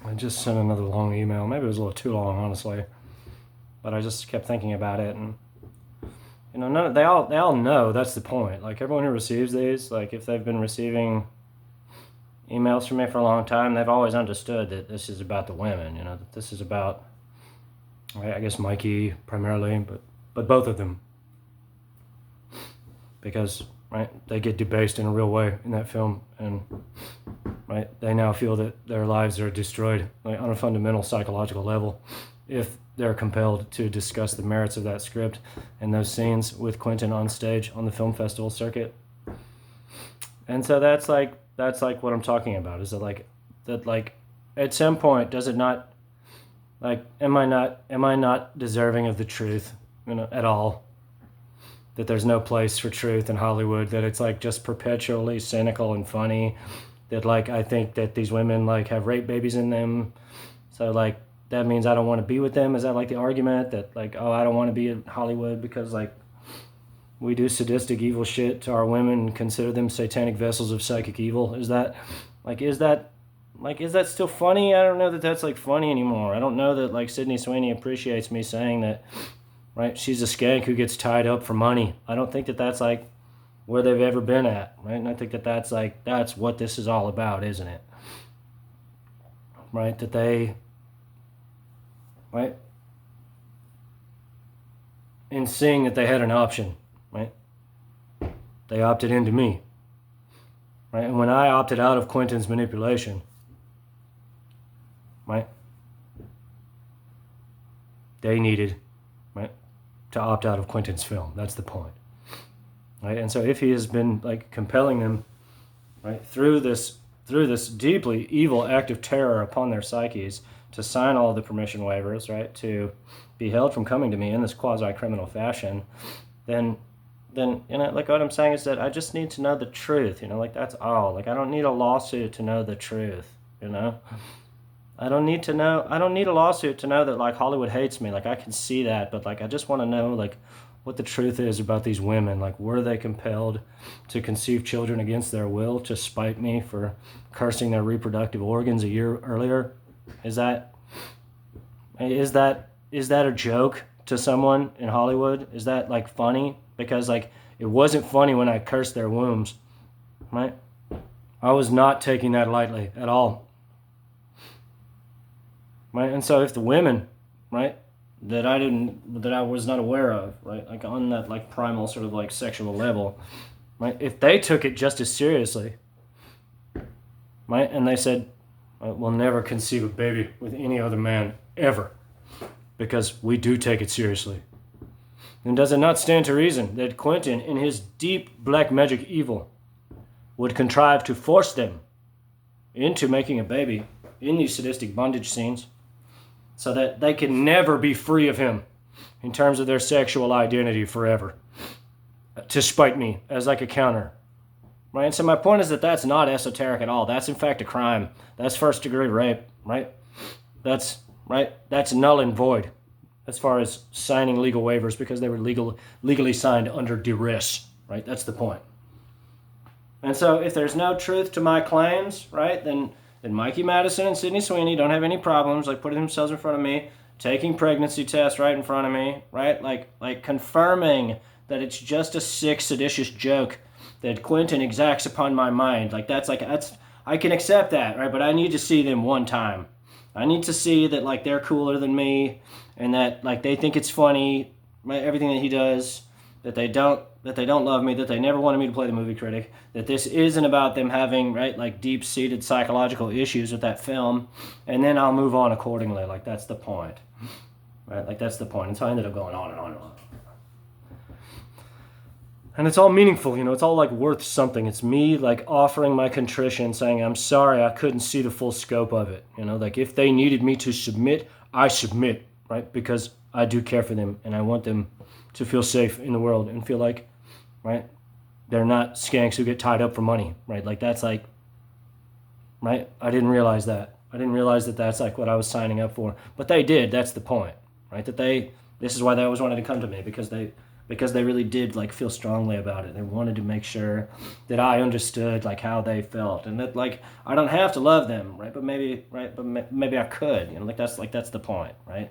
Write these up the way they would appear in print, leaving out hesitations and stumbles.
I just sent another long email. Maybe it was a little too long, honestly, but I just kept thinking about it, and they all know that's the point. Like everyone who receives these, like if they've been receiving emails from me for a long time, they've always understood that this is about the women. That this is about, I guess, Mikey primarily, but both of them, because they get debased in a real way in that film, and they now feel that their lives are destroyed, like on a fundamental psychological level, if they're compelled to discuss the merits of that script and those scenes with Quentin on stage on the film festival circuit. And so that's like what I'm talking about. Is that at some point, does it not, like, am I not deserving of the truth, at all? That there's no place for truth in Hollywood, that it's like just perpetually cynical and funny, that like I think that these women like have rape babies in them, so like that means I don't want to be with them. Is that like the argument that like, oh, I don't want to be in Hollywood because like we do sadistic evil shit to our women and consider them satanic vessels of psychic evil? Is that still funny? I don't know that that's like funny anymore. I don't know that like Sydney Sweeney appreciates me saying that, she's a skank who gets tied up for money. I don't think that that's like where they've ever been at, right? And I think that that's what this is all about, isn't it? Right? That they, in seeing that they had an option, right? They opted into me, right? And when I opted out of Quentin's manipulation, right? They needed, to opt out of Quentin's film. That's the point. Right? And so if he has been like compelling them, through this deeply evil act of terror upon their psyches to sign all the permission waivers, to be held from coming to me in this quasi-criminal fashion, then like what I'm saying is that I just need to know the truth, like that's all. Like I don't need a lawsuit to know the truth, I don't need a lawsuit to know that like Hollywood hates me. Like I can see that, but like I just want to know like what the truth is about these women. Like were they compelled to conceive children against their will to spite me for cursing their reproductive organs a year earlier? Is that a joke to someone in Hollywood? Is that like funny? Because like it wasn't funny when I cursed their wombs, right? I was not taking that lightly at all. Right? And so if the women, that I was not aware of, like on that like primal sort of like sexual level, if they took it just as seriously, and they said, we'll never conceive a baby with any other man ever, because we do take it seriously, then does it not stand to reason that Quentin, in his deep black magic evil, would contrive to force them into making a baby in these sadistic bondage scenes, so that they can never be free of him in terms of their sexual identity forever, to spite me as like a counter, right? So my point is that that's not esoteric at all. That's in fact a crime. That's first degree rape, right? That's null and void as far as signing legal waivers, because they were legally signed under duress, right? That's the point. And so if there's no truth to my claims, then Mikey Madison and Sydney Sweeney don't have any problems like putting themselves in front of me, taking pregnancy tests right in front of me, like confirming that it's just a sick, seditious joke that Quentin exacts upon my mind. That's I can accept that, right? But I need to see them one time. I need to see that like they're cooler than me, and that like they think it's funny, everything that he does, that they don't love me, that they never wanted me to play the movie critic, that this isn't about them having, like deep-seated psychological issues with that film, and then I'll move on accordingly. Like that's the point, right? Like that's the point. And so I ended up going on and on and on. And it's all meaningful, it's all like worth something. It's me like offering my contrition, saying, I'm sorry I couldn't see the full scope of it. Like if they needed me to submit, I submit, right? Because I do care for them and I want them to feel safe in the world and feel like, they're not skanks who get tied up for money, right? Like that's like, I didn't realize that. I didn't realize that that's like what I was signing up for. But they did, that's the point, right? This is why they always wanted to come to me, because they because they really did like feel strongly about it. They wanted to make sure that I understood like how they felt, and that like I don't have to love them, right? But maybe, right? But maybe I could, you know, like that's the point, right?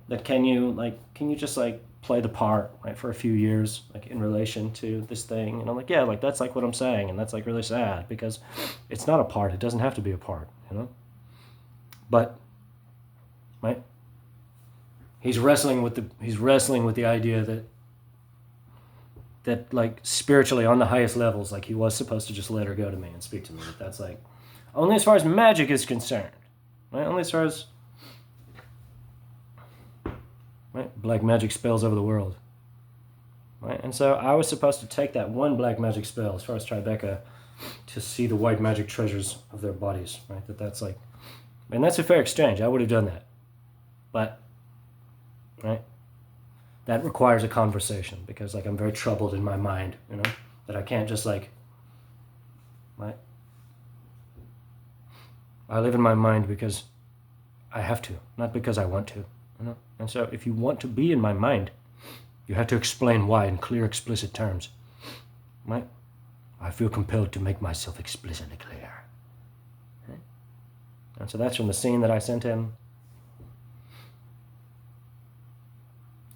That can you just like play the part, right, for a few years, like in relation to this thing? And I'm like, yeah, like that's like what I'm saying, and that's like really sad because it's not a part. It doesn't have to be a part, you know. But, right? He's wrestling with the idea that like spiritually on the highest levels, like he was supposed to just let her go to me and speak to me. But that's like only as far as magic is concerned, right? Only as far as, right, black magic spells over the world, right? And so I was supposed to take that one black magic spell as far as Tribeca to see the white magic treasures of their bodies, right? That's like, and that's a fair exchange. I would have done that, but, right, that requires a conversation because like I'm very troubled in my mind, you know, that I can't just like, right? I live in my mind because I have to, not because I want to, you know. And so if you want to be in my mind, you have to explain why in clear, explicit terms, right? I feel compelled to make myself explicitly clear. Okay? And so that's from the scene that I sent him.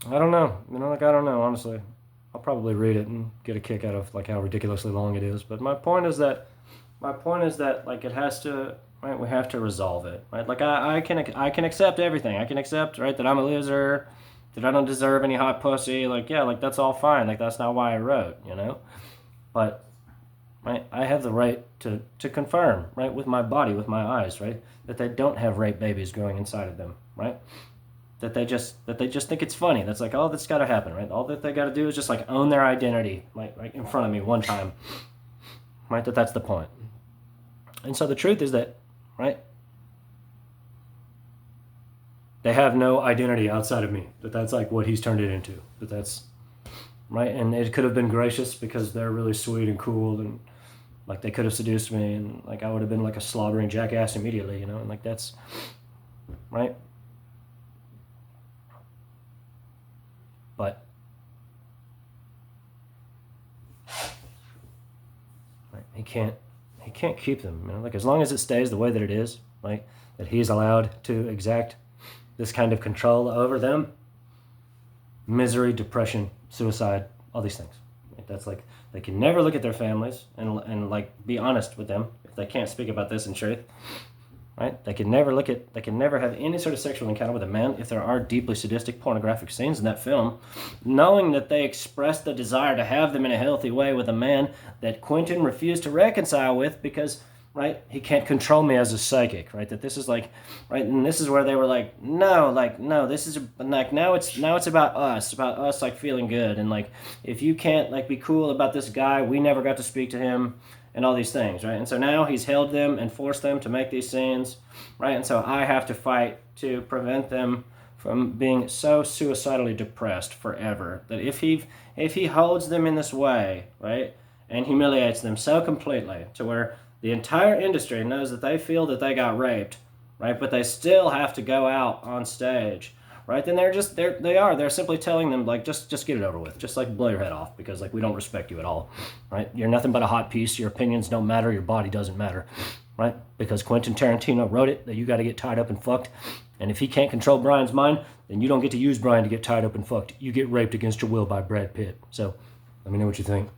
I don't know, you know, like I don't know, honestly. I'll probably read it and get a kick out of like how ridiculously long it is. But my point is that like it has to, right, we have to resolve it, right? Like I can accept everything. I can accept, right, that I'm a loser, that I don't deserve any hot pussy. Like, yeah, like that's all fine. Like that's not why I wrote, you know. But, right, I have the right to confirm, right, with my body, with my eyes, right, that they don't have rape babies growing inside of them, right? That they just think it's funny. That's like, oh, that's got to happen, right? All that they got to do is just like own their identity, like right in front of me one time, right? That's the point. And so the truth is that, right, they have no identity outside of me. That's like what he's turned it into. That's right, and it could have been gracious because they're really sweet and cool, and like they could have seduced me, and like I would have been like a slobbering jackass immediately, you know, and like that's right. But right, he can't keep them, you know, like as long as it stays the way that it is, like that he's allowed to exact this kind of control over them, misery, depression, suicide, all these things. Like, that's like they can never look at their families and like be honest with them if they can't speak about this in truth. Right? They can never have any sort of sexual encounter with a man if there are deeply sadistic pornographic scenes in that film, knowing that they express the desire to have them in a healthy way with a man that Quentin refused to reconcile with because, right, he can't control me as a psychic, right? That this is like, right, and this is where they were like, no, this is like now it's about us like feeling good, and like if you can't like be cool about this guy, we never got to speak to him. And all these things, right? And so now he's held them and forced them to make these scenes, right? And so I have to fight to prevent them from being so suicidally depressed forever that if he holds them in this way, right, and humiliates them so completely to where the entire industry knows that they feel that they got raped, right, but they still have to go out on stage, right, then they're simply telling them like just get it over with, just like blow your head off because like we don't respect you at all, right? You're nothing but a hot piece. Your opinions don't matter. Your body doesn't matter, right? Because Quentin Tarantino wrote it that you got to get tied up and fucked, and if he can't control Brian's mind, then you don't get to use Brian to get tied up and fucked. You get raped against your will by Brad Pitt. So let me know what you think.